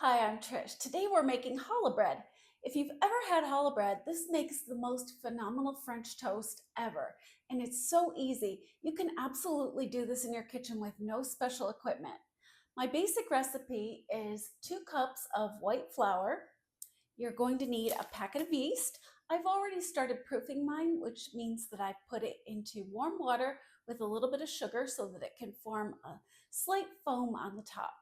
Hi, I'm Trish. Today we're making challah bread. If you've ever had challah bread, this makes the most phenomenal French toast ever. And it's so easy. You can absolutely do this in your kitchen with no special equipment. My basic recipe is 2 cups of white flour. You're going to need a packet of yeast. I've already started proofing mine, which means that I've put it into warm water with a little bit of sugar so that it can form a slight foam on the top.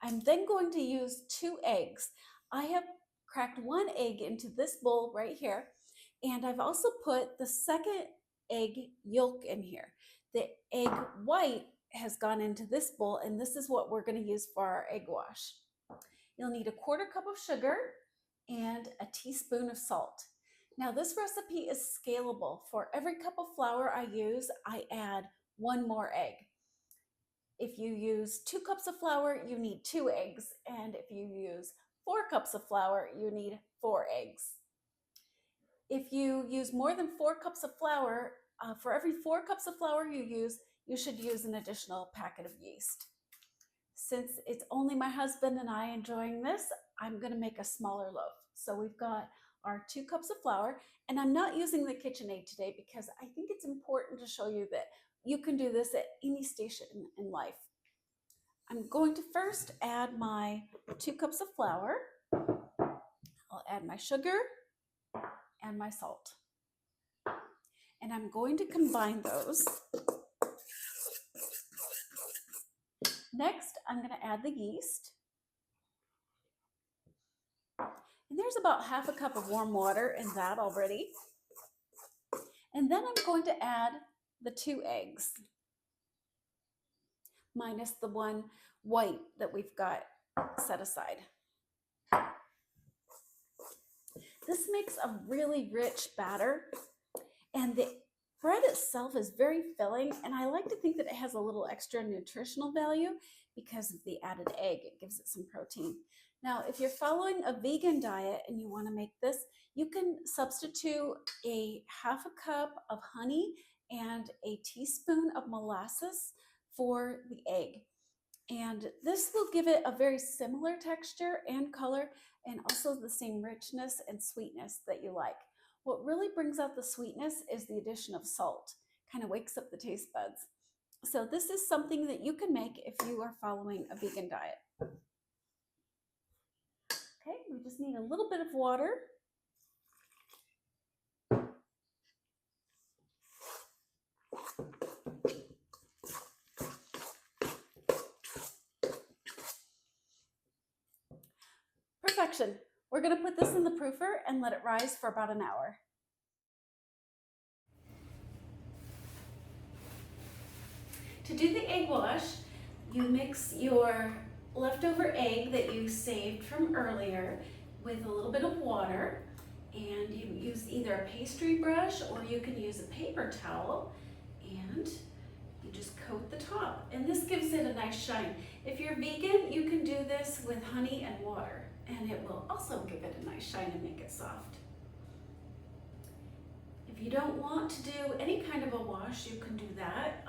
I'm then going to use 2 eggs. I have cracked 1 egg into this bowl right here, and I've also put the second egg yolk in here. The egg white has gone into this bowl, and this is what we're going to use for our egg wash. You'll need a 1/4 cup of sugar and a teaspoon of salt. Now this recipe is scalable. For every cup of flour I use, I add 1 more egg. If you use 2 cups of flour, you need 2 eggs. And if you use 4 cups of flour, you need 4 eggs. If you use more than 4 cups of flour, for every 4 cups of flour you use, you should use an additional packet of yeast. Since it's only my husband and I enjoying this, I'm going to make a smaller loaf. So we've got our 2 cups of flour, and I'm not using the KitchenAid today because I think it's important to show you that you can do this at any station in life. I'm going to first add my 2 cups of flour. I'll add my sugar and my salt. And I'm going to combine those. Next, I'm going to add the yeast. And there's about 1/2 cup of warm water in that already. And then I'm going to add the 2 eggs, minus the 1 white that we've got set aside. This makes a really rich batter, and the bread itself is very filling, and I like to think that it has a little extra nutritional value because of the added egg. It gives it some protein. Now, if you're following a vegan diet and you want to make this, you can substitute a 1/2 cup of honey and a teaspoon of molasses for the egg. And this will give it a very similar texture and color, and also the same richness and sweetness that you like. What really brings out the sweetness is the addition of salt. Kind of wakes up the taste buds. So this is something that you can make if you are following a vegan diet. Okay, we just need a little bit of water. Perfection. We're going to put this in the proofer and let it rise for about an hour. To do the egg wash, you mix your leftover egg that you saved from earlier with a little bit of water, and you use either a pastry brush or you can use a paper towel, and you just coat the top, and this gives it a nice shine. If you're vegan, you can do this with honey and water, and it will also give it a nice shine and make it soft. If you don't want to do any kind of a wash, you can do that.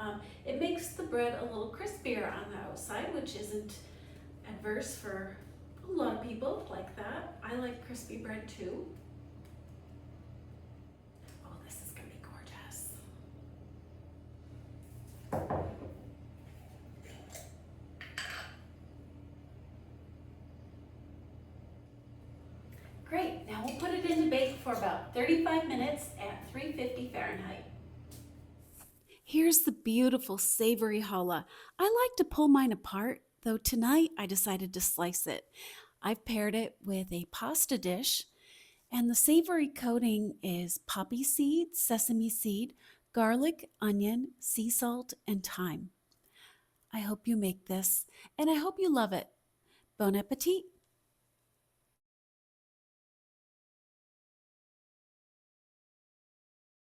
It makes the bread a little crispier on the outside, which isn't adverse for a lot of people like that. I like crispy bread too. Oh, this is gonna be gorgeous. Great, now we'll put it in to bake for about 35 minutes at 350 Fahrenheit. Here's the beautiful savory challah. I like to pull mine apart, though tonight I decided to slice it. I've paired it with a pasta dish, and the savory coating is poppy seed, sesame seed, garlic, onion, sea salt, and thyme. I hope you make this, and I hope you love it. Bon appetit!